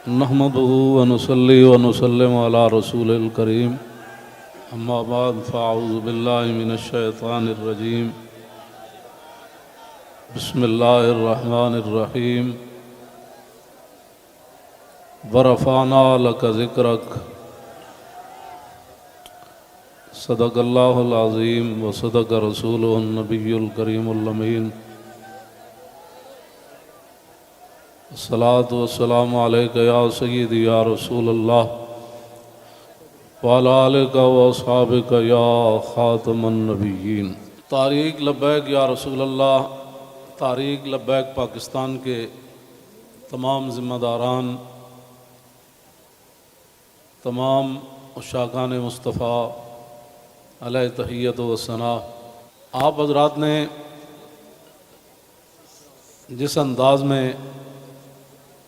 نحمده ونصلي ونسلم على رسول الكريم اما بعد فاعوذ بالله من الشيطان الرجيم بسم الله الرحمن الرحيم ورفعنا لك ذكرك صدق الله العظيم وصدق رسوله النبي الكريم الأمين الصلاة والسلام عليك يا سيدي يا رسول الله وعلى آلك وأصحابك يا خاتم النبيين۔ طریق لبیک یا رسول اللہ، طریق لبیک پاکستان کے تمام ذمہ داران، تمام عشاقان مصطفیٰ علیہ تحیت و ثنا، آپ حضرات نے جس انداز میں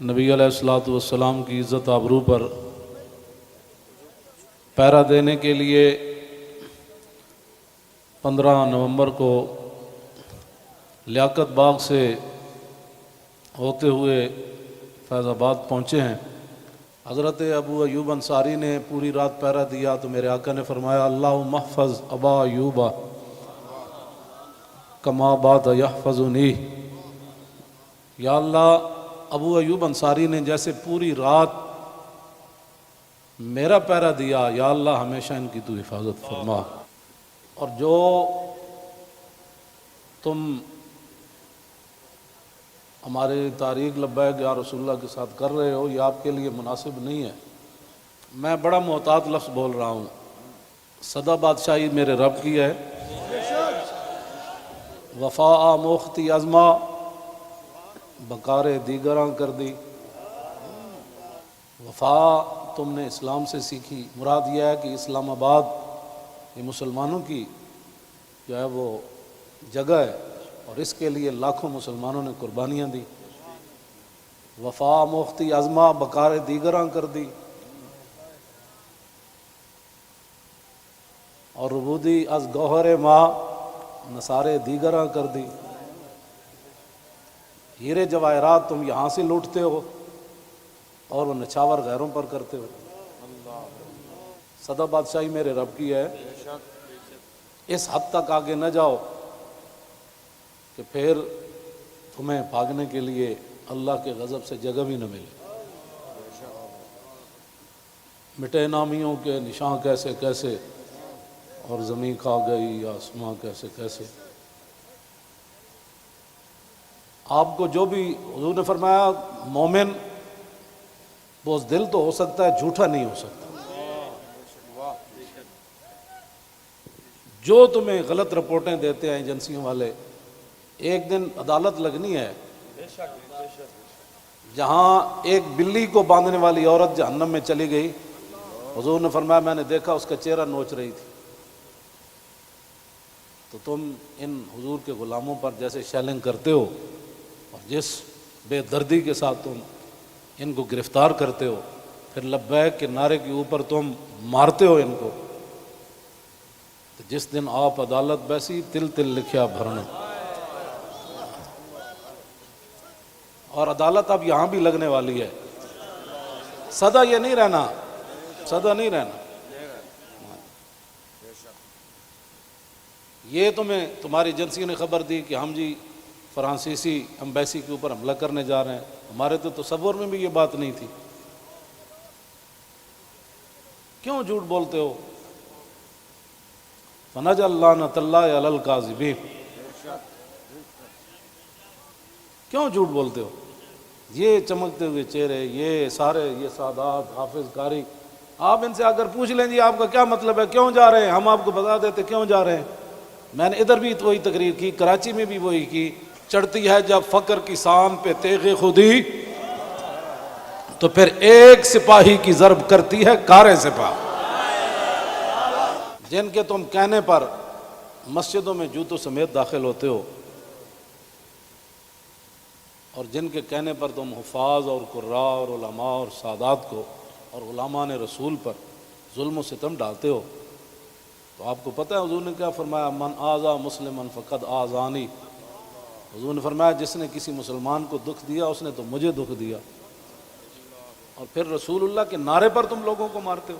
نبی علیہ الصلوۃ والسلام کی عزت آبرو پر پہرا دینے کے لیے 15 نومبر کو لیاقت باغ سے ہوتے ہوئے فیض آباد پہنچے ہیں۔ حضرت ابو ایوب انصاری نے پوری رات پہرا دیا تو میرے آقا نے فرمایا اللہم احفظ ابا ایوب کما بات یحفظنی، یا اللہ ابو ایوب انصاری نے جیسے پوری رات میرا پہرا دیا، یا اللہ ہمیشہ ان کی تو حفاظت فرما۔ اور جو تم ہمارے طریق لبیک یا رسول اللہ کے ساتھ کر رہے ہو، یہ آپ کے لیے مناسب نہیں ہے۔ میں بڑا محتاط لفظ بول رہا ہوں، صدا بادشاہی میرے رب کی ہے، وفا موختی ازما بکار دیگراں کر دی۔ وفا تم نے اسلام سے سیکھی، مراد یہ ہے کہ اسلام آباد یہ مسلمانوں کی جو ہے وہ جگہ ہے، اور اس کے لیے لاکھوں مسلمانوں نے قربانیاں دی۔ وفا موختی ازما بکار دیگراں کر دی، اور ربودی از گوہر ماں نثارے دیگراں کر دی۔ ہیرے جواہرات تم یہاں سے لوٹتے ہو اور وہ نچھاور غیروں پر کرتے ہو۔ صدا بادشاہی میرے رب کی ہے، اس حد تک آگے نہ جاؤ کہ پھر تمہیں بھاگنے کے لیے اللہ کے غضب سے جگہ بھی نہ ملے۔ مٹے نامیوں کے نشان کیسے کیسے، اور زمین کھا گئی آسماں کیسے کیسے۔ آپ کو جو بھی حضور نے فرمایا مومن بزدل تو ہو سکتا ہے، جھوٹا نہیں ہو سکتا۔ جو تمہیں غلط رپورٹیں دیتے ہیں ایجنسیوں والے، ایک دن عدالت لگنی ہے جہاں ایک بلی کو باندھنے والی عورت جہنم میں چلی گئی۔ حضور نے فرمایا میں نے دیکھا اس کا چہرہ نوچ رہی تھی۔ تو تم ان حضور کے غلاموں پر جیسے شیلنگ کرتے ہو اور جس بے دردی کے ساتھ تم ان کو گرفتار کرتے ہو، پھر لبیک کے نعرے کے اوپر تم مارتے ہو ان کو، تو جس دن آپ عدالت بیسی تل تل لکھیا بھرنا۔ اور عدالت اب یہاں بھی لگنے والی ہے، سدا یہ نہیں رہنا، سدا نہیں رہنا۔ یہ تمہیں تمہاری ایجنسی نے خبر دی کہ ہم جی فرانسیسی امبیسی کے اوپر حملہ کرنے جا رہے ہیں، ہمارے تو تصور میں بھی یہ بات نہیں تھی۔ کیوں جھوٹ بولتے ہو؟ فنجعل لعنۃ اللہ علی الکاذبین، کیوں جھوٹ بولتے ہو؟ یہ چمکتے ہوئے چہرے، یہ سارے یہ سادات حافظ قاری، آپ ان سے اگر پوچھ لیں جی آپ کا کیا مطلب ہے، کیوں جا رہے ہیں، ہم آپ کو بتا دیتے کیوں جا رہے ہیں۔ میں نے ادھر بھی وہی تقریر کی، کراچی میں بھی وہی کی۔ چڑھتی ہے جب فقر کی سام پہ تیغ خودی، تو پھر ایک سپاہی کی ضرب کرتی ہے کار سپاہ۔ جن کے تم کہنے پر مسجدوں میں جوتوں سمیت داخل ہوتے ہو، اور جن کے کہنے پر تم حفاظ اور قراء اور علماء اور سادات کو اور علماء نے رسول پر ظلم و ستم ڈالتے ہو، تو آپ کو پتہ ہے حضور نے کیا فرمایا، من آذا مسلما فقد آذانی۔ حضور نے فرمایا جس نے کسی مسلمان کو دکھ دیا اس نے تو مجھے دکھ دیا۔ اور پھر رسول اللہ کے نعرے پر تم لوگوں کو مارتے ہو.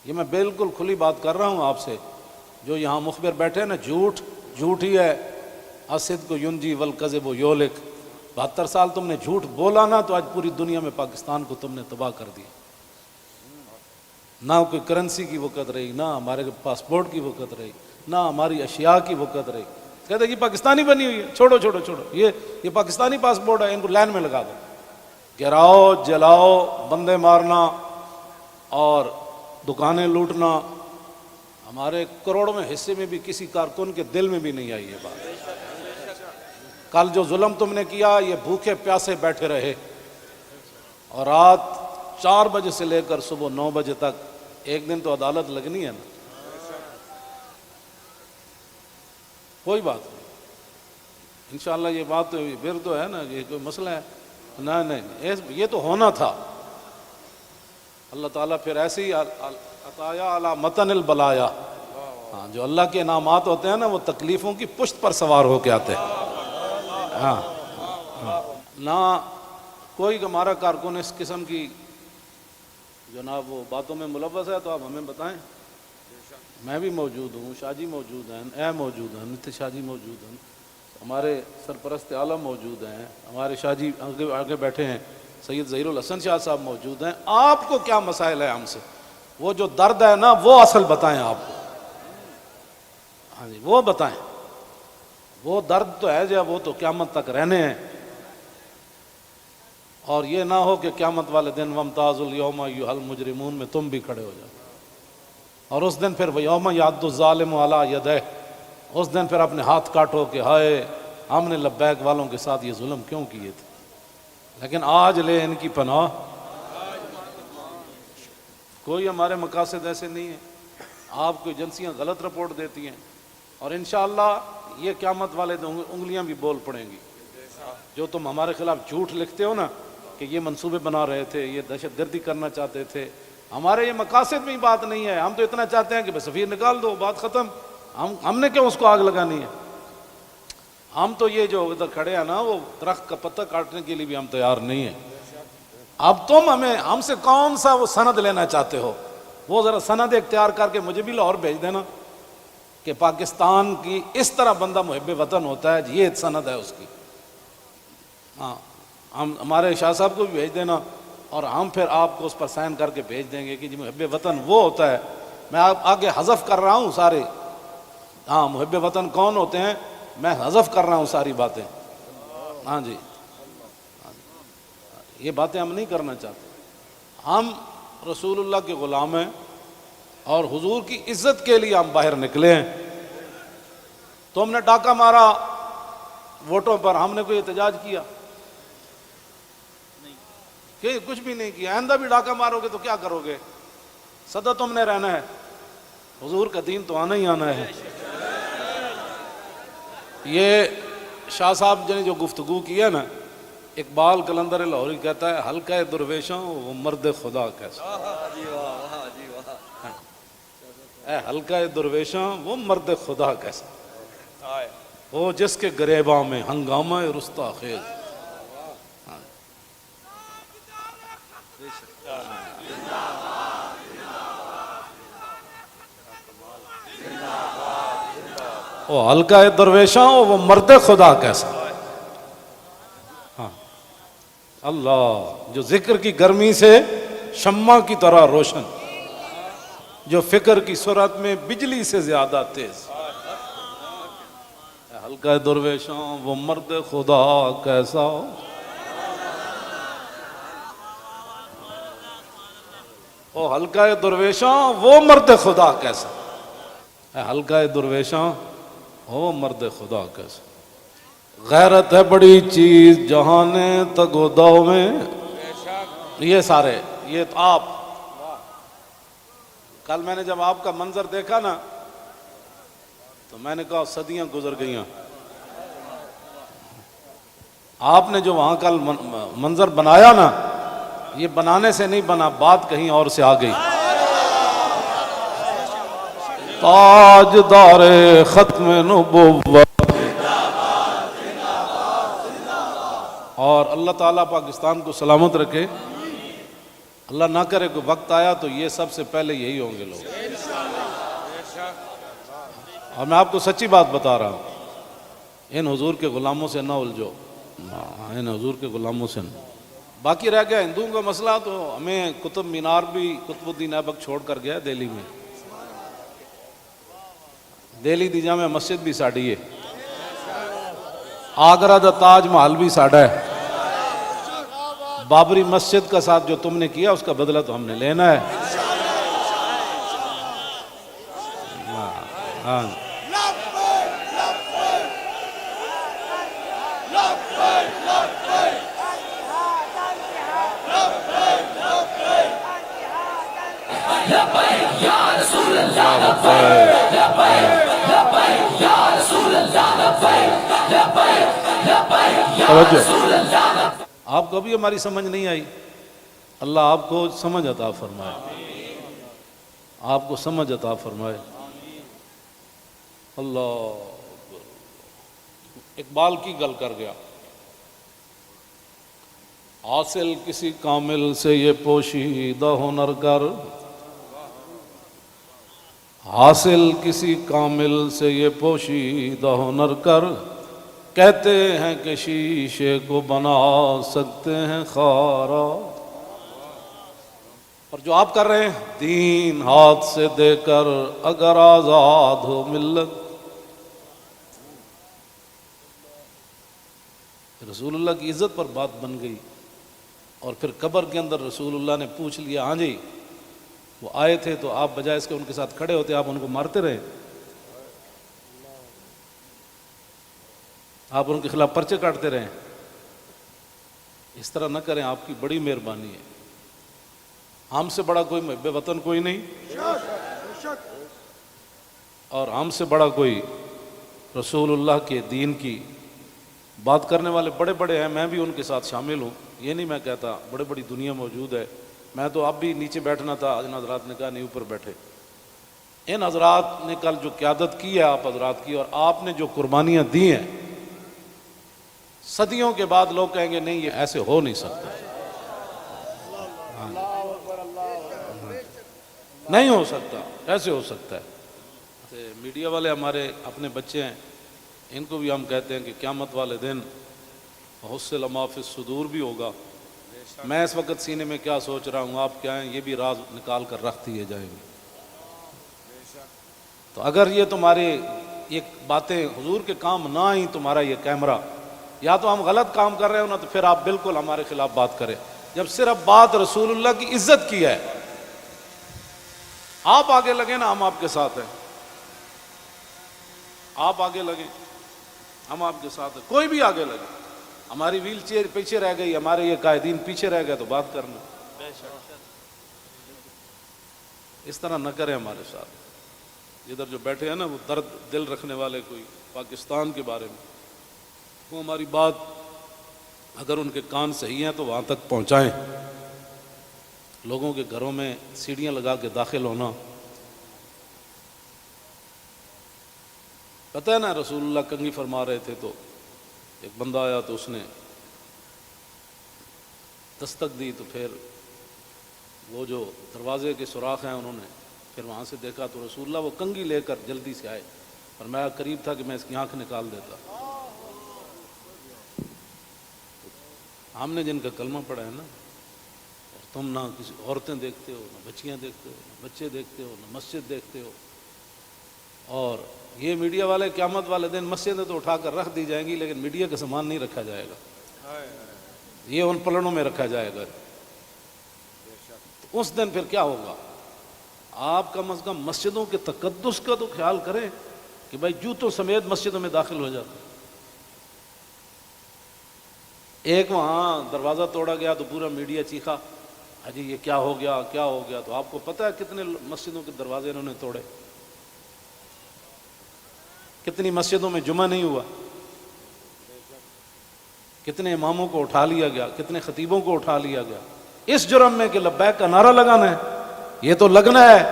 یہ میں بالکل کھلی بات کر رہا ہوں آپ سے. جو یہاں مخبر بیٹھے نا، جھوٹ ہی ہے. الصدق ینجی والکذب یہلک. 72 سال تم نے جھوٹ بولا نا، تو آج پوری دنیا میں پاکستان کو تم نے تباہ کر دیا. نہ کوئی کرنسی کی وقت رہی، نہ ہمارے پاسپورٹ کی وقت رہی، نہ ہماری اشیاء کی وقت رہی. کہتے ہیں کہ پاکستانی بنی ہوئی ہے، چھوڑو یہ پاکستانی پاسپورٹ ہے، ان کو لائن میں لگا دو. گراؤ، جلاؤ، بندے مارنا اور دکانیں لوٹنا، ہمارے کروڑوں میں حصے میں بھی کسی کارکن کے دل میں بھی نہیں آئی یہ بات. کل جو ظلم تم نے کیا، یہ بھوکے پیاسے بیٹھے رہے اور رات 4 بجے سے لے کر صبح 9 بجے تک. ایک دن تو عدالت لگنی ہے نا. کوئی بات نہیں، انشاءاللہ یہ بات پھر تو ہے نا، یہ کوئی مسئلہ ہے؟ نہیں، یہ تو ہونا تھا. اللہ تعالیٰ پھر ایسے ہی عطایا علی متن البلایا. ہاں، جو اللہ کے انعامات ہوتے ہیں نا، وہ تکلیفوں کی پشت پر سوار ہو کے آتے ہیں. ہاں، نہ کوئی ہمارا کارکن اس قسم کی جناب وہ باتوں میں ملوث ہے تو آپ ہمیں بتائیں. میں بھی موجود ہوں، شاہ جی موجود ہیں، اے موجود ہیں، نتیش شاہ جی موجود ہیں، ہمارے سرپرست عالم موجود ہیں، ہمارے شاہ جی آگے بیٹھے ہیں، سید ظہیر الحسن شاہ صاحب موجود ہیں. آپ کو کیا مسائل ہے ہم سے؟ وہ جو درد ہے نا، وہ اصل بتائیں آپ کو. ہاں جی، وہ بتائیں. وہ درد تو ہے جب، وہ تو قیامت تک رہنے ہیں. اور یہ نہ ہو کہ قیامت والے دن وامتاز الیوم ایھا المجرمون میں تم بھی کھڑے ہو جاؤ. اور اس دن پھر ویوم یعض الظالم علی یدیہ، اس دن پھر اپنے ہاتھ کاٹو کہ ہائے ہم نے لبیک والوں کے ساتھ یہ ظلم کیوں کیے تھے. لیکن آج لے ان کی پناہ. کوئی ہمارے مقاصد ایسے نہیں ہیں. آپ کو ایجنسیاں غلط رپورٹ دیتی ہیں اور انشاءاللہ یہ قیامت والے دن انگلیاں بھی بول پڑیں گی. جو تم ہمارے خلاف جھوٹ لکھتے ہو نا کہ یہ منصوبے بنا رہے تھے، یہ دہشت گردی کرنا چاہتے تھے، ہمارے یہ مقاصد میں ہی بات نہیں ہے. ہم تو اتنا چاہتے ہیں کہ بس سفیر نکال دو، بات ختم. ہم نے کیوں اس کو آگ لگانی ہے؟ ہم تو یہ جو ادھر کھڑے ہیں نا، وہ درخت کا پتہ کاٹنے کے لیے بھی ہم تیار نہیں ہیں. اب تم ہم سے کون سا وہ سند لینا چاہتے ہو؟ وہ ذرا سند اختیار کر کے مجھے بھی لاہور بھیج دینا کہ پاکستان کی اس طرح بندہ محب وطن ہوتا ہے، یہ سند ہے اس کی. ہاں، ہم ہمارے شاہ صاحب کو بھی بھیج دینا اور ہم پھر آپ کو اس پر سائن کر کے بھیج دیں گے کہ جی محب وطن وہ ہوتا ہے. میں آگے حذف کر رہا ہوں سارے. ہاں، محب وطن کون ہوتے ہیں میں حذف کر رہا ہوں ساری باتیں. ہاں جی، یہ باتیں ہم نہیں کرنا چاہتے. ہم رسول اللہ کے غلام ہیں اور حضور کی عزت کے لیے ہم باہر نکلے ہیں. تم نے ڈاکہ مارا ووٹوں پر، ہم نے کوئی احتجاج کیا؟ کہ کچھ بھی نہیں کیا. آئندہ بھی ڈاکہ مارو گے تو کیا کرو گے؟ سدا تم نے رہنا ہے. حضور کا دین تو آنا ہی آنا ہے. یہ شاہ صاحب نے جو گفتگو کی ہے نا، اقبال قلندر لاہوری کہتا ہے حلقہ درویشوں وہ مرد خدا کیسا. اے حلقہ درویشوں وہ مرد خدا کیسا، وہ جس کے گریباں میں ہنگامہ رستا خیز. وہ حلقہ درویشاں وہ مرد خدا کیسا. ہاں، اللہ جو ذکر کی گرمی سے شمع کی طرح روشن، جو فکر کی سرعت میں بجلی سے زیادہ تیز. حلقہ درویشاں وہ مرد خدا کیسا. وہ حلقہ درویشاں وہ مرد خدا کیسا. حلقہ درویشاں وہ مرد خدا کیسا. غیرت ہے بڑی چیز جہان تگوداؤ میں. یہ سارے یہ آپ کل میں نے جب آپ کا منظر دیکھا نا تو میں نے کہا صدیاں گزر گئیں. آپ نے جو وہاں کل منظر بنایا نا، یہ بنانے سے نہیں بنا، بات کہیں اور سے آ گئی. تاجدار ختم نبوت. اور اللہ تعالیٰ پاکستان کو سلامت رکھے. اللہ نہ کرے کہ وقت آیا تو یہ سب سے پہلے یہی ہوں گے لوگ. اور میں آپ کو سچی بات بتا رہا ہوں، ان حضور کے غلاموں سے نہ الجھو، ان حضور کے غلاموں سے نہ. باقی رہ گیا ہندوؤں کا مسئلہ، تو ہمیں قطب مینار بھی قطب الدین ایبک چھوڑ کر گیا دہلی میں. دہلی دی جامع مسجد بھی ساڑی ہے، آگرہ دا تاج محل بھی ساڑا ہے. بابری مسجد کا ساتھ جو تم نے کیا اس کا بدلہ تو ہم نے لینا ہے. ہاں آپ کو بھی ہماری سمجھ نہیں آئی، اللہ آپ کو سمجھ عطا فرمائے، آپ کو سمجھ عطا فرمائے. اللہ اقبال کی گل کر گیا، حاصل کسی کامل سے یہ پوشیدہ ہنر کر، حاصل کسی کامل سے یہ پوشیدہ ہنر کر، کہتے ہیں کہ شیشے کو بنا سکتے ہیں خارا. اور جو آپ کر رہے ہیں، دین ہاتھ سے دے کر اگر آزاد ہو ملت. رسول اللہ کی عزت پر بات بن گئی، اور پھر قبر کے اندر رسول اللہ نے پوچھ لیا، ہاں جی وہ آئے تھے تو آپ بجائے اس کے ان کے ساتھ کھڑے ہوتے آپ ان کو مارتے رہے، آپ ان کے خلاف پرچے کاٹتے رہے. اس طرح نہ کریں، آپ کی بڑی مہربانی ہے. ہم سے بڑا کوئی محب وطن کوئی نہیں، اور ہم سے بڑا کوئی رسول اللہ کے دین کی بات کرنے والے بڑے بڑے ہیں. میں بھی ان کے ساتھ شامل ہوں، یہ نہیں میں کہتا، بڑے بڑی دنیا موجود ہے. میں تو اب بھی نیچے بیٹھنا تھا، ان حضرات نے کہا نہیں اوپر بیٹھے. ان حضرات نے کل جو قیادت کی ہے آپ حضرات کی، اور آپ نے جو قربانیاں دی ہیں، صدیوں کے بعد لوگ کہیں گے نہیں یہ ایسے ہو نہیں سکتا، نہیں ہو سکتا، ایسے ہو سکتا ہے. میڈیا والے ہمارے اپنے بچے ہیں، ان کو بھی ہم کہتے ہیں کہ قیامت والے دن حصل ما فی الصدور بھی ہوگا. میں اس وقت سینے میں کیا سوچ رہا ہوں، آپ کیا ہیں، یہ بھی راز نکال کر رکھ دیے جائیں گے. تو اگر یہ تمہارے یہ باتیں حضور کے کام نہ آئیں، تمہارا یہ کیمرہ، یا تو ہم غلط کام کر رہے ہو نا، تو پھر آپ بالکل ہمارے خلاف بات کریں. جب صرف بات رسول اللہ کی عزت کی ہے، آپ آگے لگے نا، ہم آپ کے ساتھ ہیں. آپ آگے لگیں، ہم آپ کے ساتھ ہیں. کوئی بھی آگے لگے. ہماری ویل چیئر پیچھے رہ گئی، ہمارے یہ قائدین پیچھے رہ گئے، تو بات کرنا. اس طرح نہ کریں ہمارے ساتھ. ادھر جو بیٹھے ہیں نا، وہ درد دل رکھنے والے کوئی پاکستان کے بارے میں، وہ ہماری بات اگر ان کے کان صحیح ہیں تو وہاں تک پہنچائیں. لوگوں کے گھروں میں سیڑھیاں لگا کے داخل ہونا، پتہ ہے نا رسول اللہ کنگھی فرما رہے تھے تو ایک بندہ آیا تو اس نے دستک دی، تو پھر وہ جو دروازے کے سوراخ ہیں انہوں نے پھر وہاں سے دیکھا تو رسول اللہ وہ کنگھی لے کر جلدی سے آئے، اور میں قریب تھا کہ میں اس کی آنکھ نکال دیتا. ہم نے جن کا کلمہ پڑھا ہے نا، اور تم نہ کسی عورتیں دیکھتے ہو، نہ بچیاں دیکھتے ہو، نہ بچے دیکھتے ہو، نہ مسجد دیکھتے ہو. اور یہ میڈیا والے قیامت والے دن مسجدیں تو اٹھا کر رکھ دی جائیں گی، لیکن میڈیا کا سامان نہیں رکھا جائے گا، یہ ان پلڑوں میں رکھا جائے گا. تو اس دن پھر کیا ہوگا؟ آپ کم از کم مسجدوں کے تقدس کا تو خیال کریں کہ بھائی جوتوں سمیت مسجدوں میں داخل ہو جاتے. ایک وہاں دروازہ توڑا گیا تو پورا میڈیا چیخا، اجی یہ کیا ہو گیا، کیا ہو گیا. تو آپ کو پتہ ہے کتنے مسجدوں کے دروازے انہوں نے توڑے، کتنی مسجدوں میں جمعہ نہیں ہوا، کتنے اماموں کو اٹھا لیا گیا، کتنے خطیبوں کو اٹھا لیا گیا، اس جرم میں کہ لبیک کا نعرہ لگانا ہے. یہ تو لگنا ہے.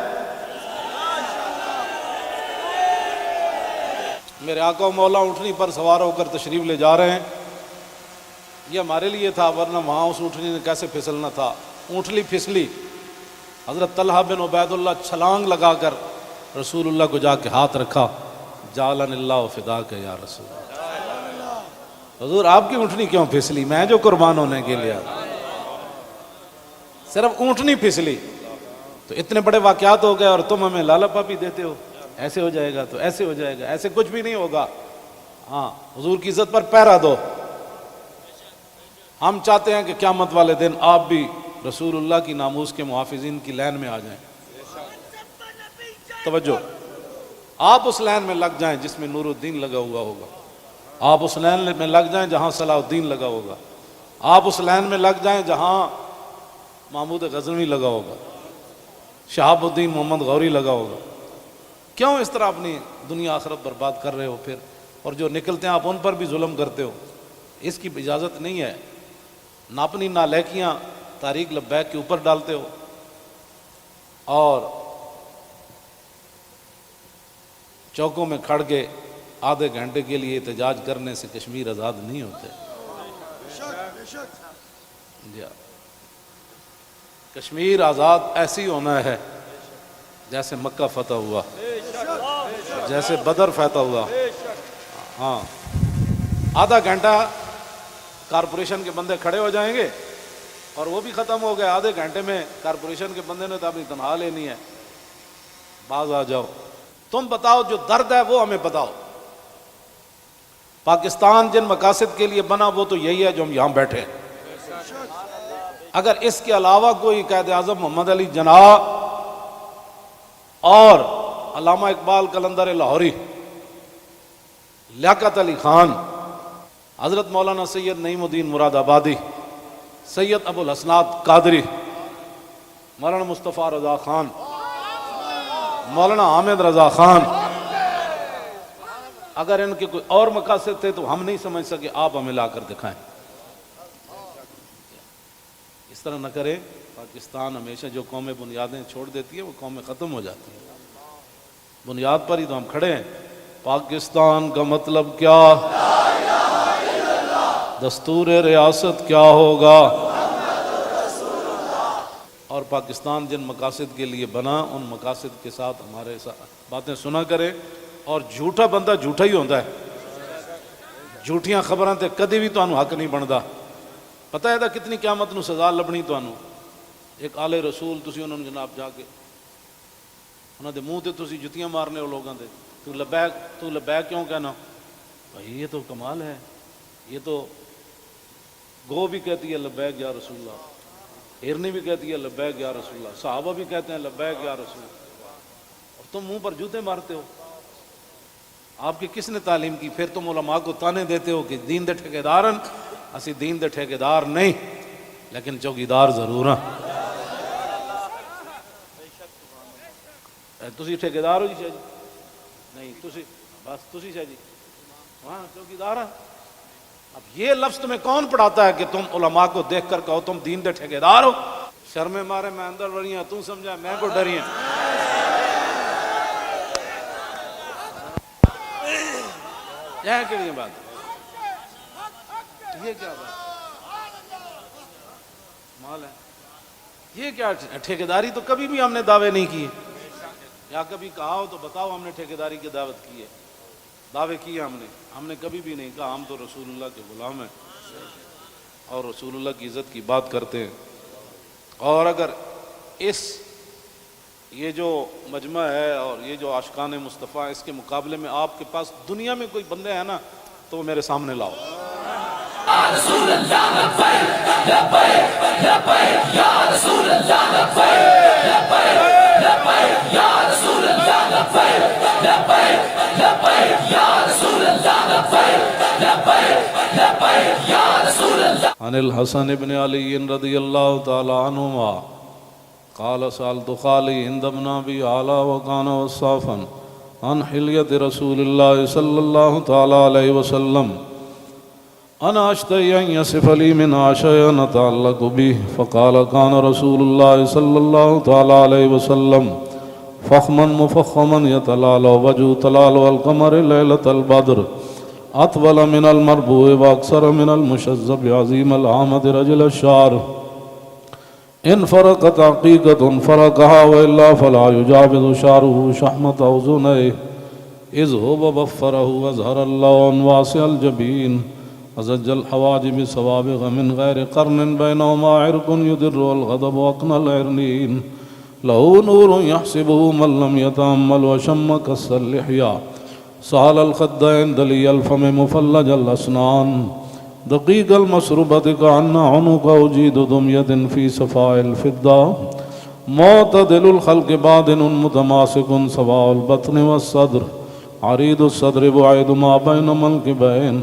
میرے آقا و مولا اونٹنی پر سوار ہو کر تشریف لے جا رہے ہیں. یہ ہمارے لیے تھا، ورنہ وہاں اس اونٹنی نے کیسے پھسلنا تھا. اونٹلی پھسلی، حضرت طلحہ بن عبید اللہ چھلانگ لگا کر رسول اللہ کو جا کے ہاتھ رکھا، جعلن اللہ فداک یا رسول اللہ، حضور آپ کی اونٹنی کیوں پھسلی؟ میں جو قربان ہونے کے لیے صرف اونٹنی پھسلی، تو اتنے بڑے واقعات ہو گئے اور تم ہمیں لالا پاپی دیتے ہو، ایسے ہو جائے گا تو ایسے ہو جائے گا، ایسے کچھ بھی نہیں ہوگا۔ ہاں، حضور کی عزت پر پہرا دو۔ ہم چاہتے ہیں کہ قیامت والے دن آپ بھی رسول اللہ کی ناموس کے محافظین کی لائن میں آ جائیں۔ توجہ، آپ اس لائن میں لگ جائیں جس میں نور الدین لگا ہوا ہوگا، آپ اس لائن میں لگ جائیں جہاں صلاح الدین لگا ہوگا، آپ اس لائن میں لگ جائیں جہاں محمود غزنوی لگا ہوگا، شہاب الدین محمد غوری لگا ہوگا۔ کیوں اس طرح اپنی دنیا آخرت برباد کر رہے ہو پھر؟ اور جو نکلتے ہیں آپ ان پر بھی ظلم کرتے ہو، اس کی اجازت نہیں ہے۔ نہ اپنی نالائکیاں تاریخ لبیک کے اوپر ڈالتے ہو، اور چوکوں میں کھڑ کے آدھے گھنٹے کے لیے احتجاج کرنے سے کشمیر آزاد نہیں ہوتے۔ جی، کشمیر آزاد ایسی ہونا ہے جیسے مکہ فتح ہوا، جیسے بدر فتح ہوا۔ ہاں، آدھا گھنٹہ کارپوریشن کے بندے کھڑے ہو جائیں گے اور وہ بھی ختم ہو گئے، آدھے گھنٹے میں کارپوریشن کے بندے نے تو اپنی تنخواہ لینی ہے، باز آ جاؤ۔ تم بتاؤ جو درد ہے وہ ہمیں بتاؤ۔ پاکستان جن مقاصد کے لیے بنا وہ تو یہی ہے جو ہم یہاں بیٹھے ہیں۔ اگر اس کے علاوہ کوئی قائد اعظم محمد علی جناح اور علامہ اقبال قلندر لاہوری، لیاقت علی خان، حضرت مولانا سید نعیم الدین مراد آبادی، سید ابو الحسنات قادری، مولانا مصطفیٰ رضا خان، مولانا حامد رضا خان، اگر ان کے کوئی اور مقاصد تھے تو ہم نہیں سمجھ سکے، آپ ہمیں لا کر دکھائیں۔ اس طرح نہ کریں۔ پاکستان ہمیشہ جو قومیں بنیادیں چھوڑ دیتی ہے وہ قومیں ختم ہو جاتی ہیں، بنیاد پر ہی تو ہم کھڑے ہیں۔ پاکستان کا مطلب کیا؟ دستور ریاست کیا ہوگا؟ اور پاکستان جن مقاصد کے لیے بنا ان مقاصد کے ساتھ ہمارے ساتھ باتیں سنا کرے۔ اور جھوٹا بندہ جھوٹا ہی ہوتا ہے، جھوٹیاں خبراں تے کدی بھی تانوں حق نہیں بندا۔ پتہ ہے کتنی قیامت نو سزا لبنی تانوں۔ ایک آل رسول تسی انہوں نے جناب جا کے انہوں دے منہ تے تسی جتیاں مارنے ہو لوگاں دے، تو لبیک کیوں کہنا؟ بھائی یہ تو کمال ہے، یہ تو گو بھی کہتی ہے لبیک یا رسول اللہ، ہرنی بھی کہتی ہے لبیک یا رسول اللہ، صحابہ بھی کہتے ہیں لبیک یا رسول اللہ، اور تم منہ پر جوتے مارتے ہو۔ آپ کی کس نے تعلیم کی؟ پھر تم علماء کو تانے دیتے ہو کہ دین دے ٹھیکیدارن، اسی دین دے ٹھیکیدار نہیں لیکن چوکیدار ضرور ہیں۔ تسی ٹھیکیدار ہو جی شاہ جی؟ نہیں، تسی بس تسی شاہ جی وہاں چوکیدار ہیں۔ اب یہ لفظ تمہیں کون پڑھاتا ہے کہ تم علماء کو دیکھ کر کہو تم دین دے ٹھیکیدار ہو؟ شرم مارے میں اندر ڈری ہوں، تم سمجھا میں کو ڈری ہوں۔ یہ کیا بات ہے؟ یہ کیا بات مال ہے؟ یہ کیا ٹھیکیداری تو کبھی بھی ہم نے دعوے نہیں کیے، یا کبھی کہا ہو تو بتاؤ ہم نے ٹھیکیداری کی دعوت کی ہے، دعوے کیے ہم نے کبھی بھی نہیں کہا۔ ہم تو رسول اللہ کے غلام ہیں اور رسول اللہ کی عزت کی بات کرتے ہیں۔ اور اگر یہ جو مجمع ہے اور یہ جو عاشقان مصطفیٰ، اس کے مقابلے میں آپ کے پاس دنیا میں کوئی بندے ہیں نا تو وہ میرے سامنے لاؤ۔ رسول اللہ لبیک لبیک لبیک یا رسول اللہ لبیک لبیک لبیک یا رسول اللہ لبیک لبیک لبیک یا رسول اللہ لبیک لبیک لبیک یا رسول اللہ۔ عن الحسن بن علی رضی اللہ تعالی عنہما قال سألت خالي عند ابن أبي علا وكان وصافا عن حلية رسول الله صلى الله تعالى عليه وسلم أنا أشتهي أن يصف لي منها شيئا أتعلق به فقال كان رسول الله صلى الله تعالى عليه وسلم فخما مفخما يتلالى وجهه تلال القمر ليلة البدر أطول من المربوع وأكثر من المشذب عظيم العامة رجل الشعر إن فرقت عقيقة فرقها وإلا فلا يجاوز شعره شحمة أذنيه إذ هو بفره وأزهر اللون واسع الجبين أزج الحواجب سوابغ من غير قرن بينهما عرق يدر والغضب أقنى العرنين له نور يحسبه من لم يتأمل وشم كس اللحية سهل الخدين دلي الفم مفلج الأسنان دقيق المشربة كأن عنق أجيد دمية في صفاء الفضة معتدل الخلق بادن متماسك سواء البطن والصدر عريض الصدر بعيد ما بين منكبين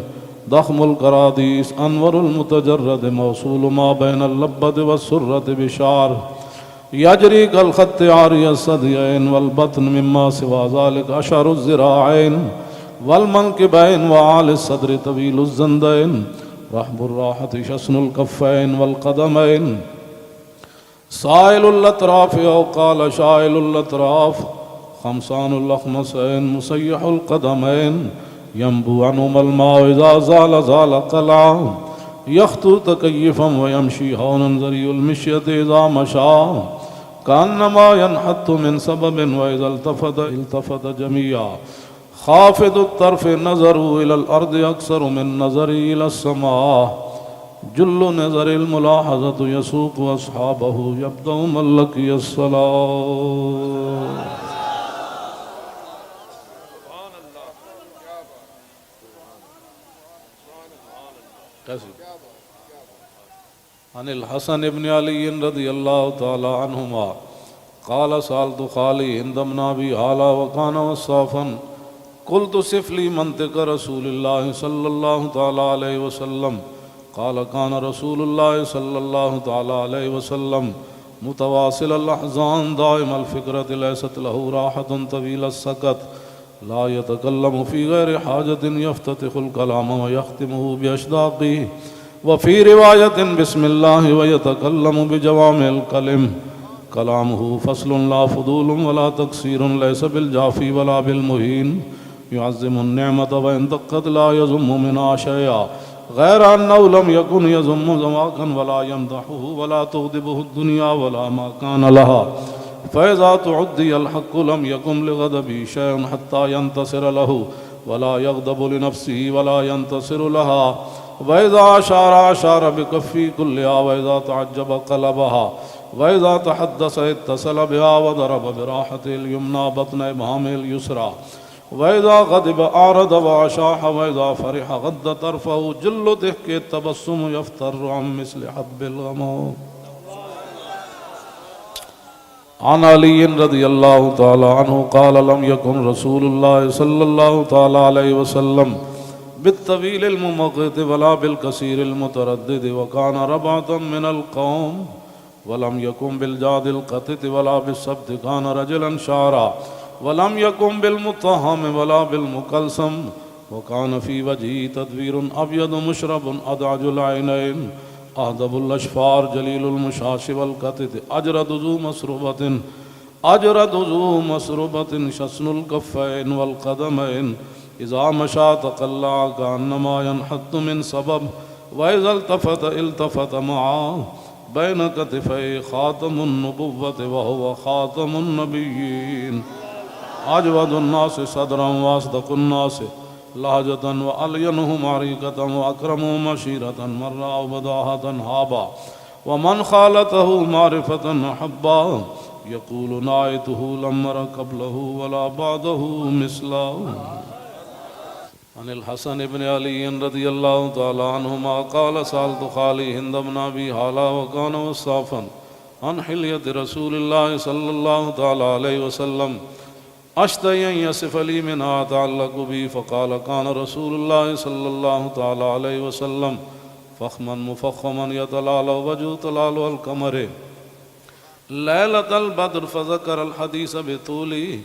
ضخم الكراديس أنور المتجرد موصول ما بين اللبة والسرة بشعر يجري كالخط عاري الثديين والبطن مما سوى ذلك أشعر الذراعين والمنكبين وعالي الصدر طويل الزندين رحب الراحة شسن الكفين والقدمين سائل الأطراف أو قال شائل الأطراف خمسان الأخمسين مسيح القدمين ينبو عنهما الماء إذا زال زال قلعا يخطو تكيفا ويمشي هونا ذري المشية إذا مشى كأنما ينحت من سبب وإذا التفت جميعا خافض الطرف نظره إلى الأرض أكثر من نظري إلى السماء جل نظر الملاحظة يسوق أصحابه يبدأ من لقي الصلاة. عن الحسن بن علي رضي الله تعالى عنهما قال سألت خالي هند بن أبي هالة وكان وصافا قلت صف لي منطق رسول الله صلى الله تعالى عليه وسلم قال كان رسول الله صلى الله تعالى عليه وسلم متواصل الأحزان دائم الفكرة ليست له راحة طويل السكت لا يتكلم في غير حاجة يفتتح الكلام ويختمه بأشداقه وفي رواية بسم الله ويتكلم بجوامع الكلم كلامه فصل لا فضول ولا تقصير ليس بالجافي ولا بالمهين يعظم النعمة وإن دقت لا يذم منها شيئا غير أنه لم يكن يذم ذواقا ولا يمدحه ولا تغضبه الدنيا ولا ما كان لها فإذا تعدي الحق لم يكن لغضبه شيء حتى ينتصر له ولا يغضب لنفسه ولا ينتصر لها وإذا أشار بكفي كلها وإذا تعجب قلبها وإذا تحدث اتصل بها وضرب براحته اليمنى بطن إبهامه اليسرى وإذا غضب أعرض وأشاح وإذا فرح غض طرفه جل ضحك التبسم يفتر عن مثل حب الغمام. عن علي رضي الله تعالى عنه قال لم يكن رسول الله صلى الله تعالى عليه وسلم بالطويل الممقت ولا بالكثير المتردد وكان ربعة من القوم ولم يكن بالجاد القتت ولا بالسبت كان رجلا شعرا ولم يكن بالمطهم ولا بالمكلسم وكان في وجهه تدوير أبيض مشرب أدعج العينين أهدب الأشفار جليل المشاش والقتت أجرد ذو مسربة شسن الكفين والقدمين إذا مشى تقلع كأنما ينحت من سبب وإذا التفت معه بين كتفي خاتم النبوة وهو خاتم النبيين أجود الناس صدرا وأصدق الناس لهجة وألينهم عريقة وأكرمهم مشيرة مرة وبداهة هابا ومن خالته معرفة أحبا يقول نايته لم أر قبله ولا بعده مثله. عن الحسن بن علي رضي الله تعالى عنهما قال سألت خالي هند بن أبي هالة وكان وصافا عن حلية رسول الله صلى الله تعالى عليه وسلم أشتهي أن يصف لي منها أتعلق بي فقال كان رسول الله صلى الله تعالى عليه وسلم فخما مفخما يتلالى وجه تلال القمر ليلة البدر فذكر الحديث بطوله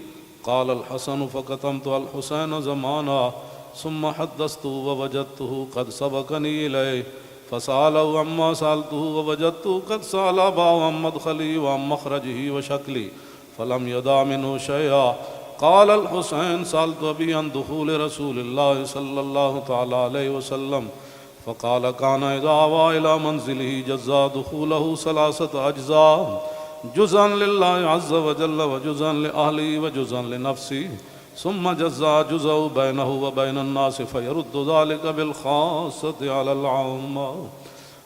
قال الحسن فكتمت الحسين زمانا ثم حدثته ووجدته قد سبقني إليه فسأله عما سألته ووجدته قد سأل أباه عن مدخلي وعن مخرجه وشكلي فلم يدع منه شيئا. قال الحسين سألت أبي عن دخول رسول الله صلى الله تعالى عليه وسلم فقال كان إذا آوى إلى منزله جزا دخوله 3 أجزاء، جزءا لله عز وجل وجزءا لأهله وجزءا لنفسه، ثم جزا جزء بينه وبين الناس فيرد ذلك بالخاصة على العامة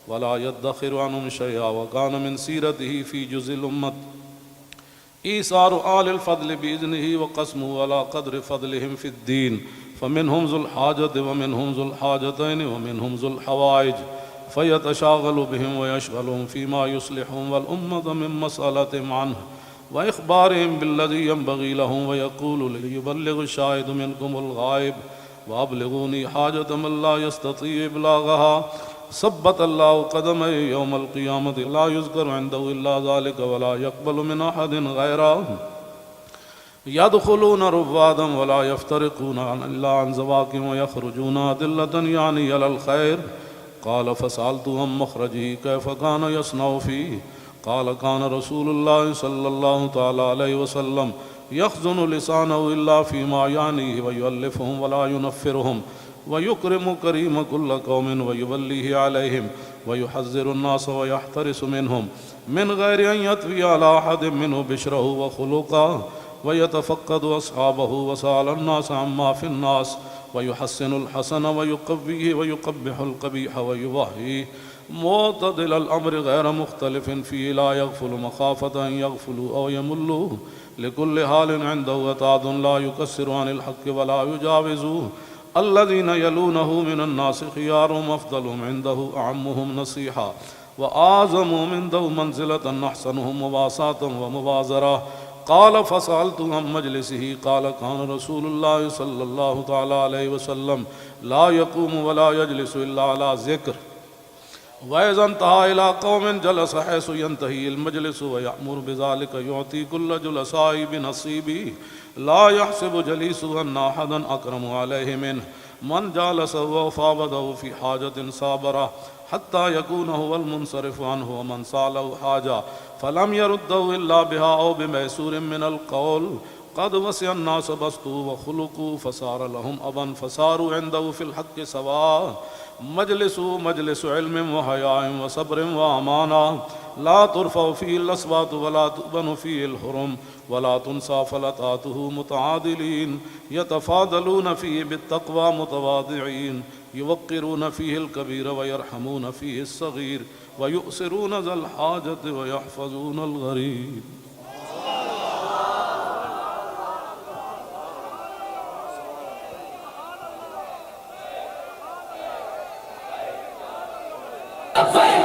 ولا يدخر عنهم شيئا. وكان من سيرته في جزء الأمة إيثار آل الفضل بإذنه وقسمه على قدر فضلهم في الدين، فمنهم ذو الحاجة ومنهم ذو الحاجتين ومنهم ذو الحوائج، فيتشاغل بهم ويشغلهم فيما يصلحهم والأمة من مسألتهم عنه وإخبارهم بالذي ينبغي لهم، ويقول ليبلغ الشاهد منكم الغائب وأبلغوني حاجة من لا يستطيع إبلاغها. ثبت الله قدمه يوم القيامة لا يذكر عنده إلا ذلك ولا يقبل من أحد غيره، يدخلون رفادا ولا يفترقون إلا عن زواكم ويخرجون أدلة يعني على الخير. قال فسألت عن مخرجه كيف كان يصنع فيه؟ قال كان رسول الله صلى الله تعالى عليه وسلم يخزن لسانه إلا فيما يعنيه ويؤلفهم ولا ينفرهم، ويكرم كريم كل قوم ويوليه عليهم، ويحذر الناس ويحترس منهم من غير أن يطوي على أحد منه بشره وخلقه، ويتفقد أصحابه وسأل الناس عما في الناس، ويحسن الحسن ويقويه ويقبح القبيح ويوحيه، معتدل الأمر غير مختلف فيه لا يغفل مخافة أن يغفلوا أو يملوا، لكل حال عنده وتعد لا يكسر عن الحق ولا يجاوزوه. الذين يلونه من الناس خيارهم أفضلهم عنده أعمهم نصيحة وأعظمهم عنده منزلة أحسنهم مواساة ومبازرة. قال فسألت عن مجلسه قال كان رسول الله صلى الله تعالى عليه وسلم لا يقوم ولا يجلس إلا على ذكر، وإذا انتهى إلى قوم جلس حيث ينتهي المجلس ويأمر بذلك يعطي كل جلسائه بنصيبه، لا يحسب جليسه أن أحدا أكرم عليه منه، من جالسه وفاوضه في حاجة صابره حتى يكون هو المنصرف عنه، ومن سأله حاجة فلم يرده إلا بها أو بميسور من القول قد وسع الناس بسطوا وخلقوا فصار لهم أبا فصاروا عنده في الحق سواء. مجلس علم وحياء وصبر وأمانة، لا ترفع فيه الأصوات ولا تؤبن فيه الحرم ولا تنسى فلتاته متعادلين، يتفاضلون فيه بالتقوى متواضعين، يوقرون فيه الكبير ويرحمون فيه الصغير، ويؤسرون ذا الحاجة ويحفظون الغريب. Fire!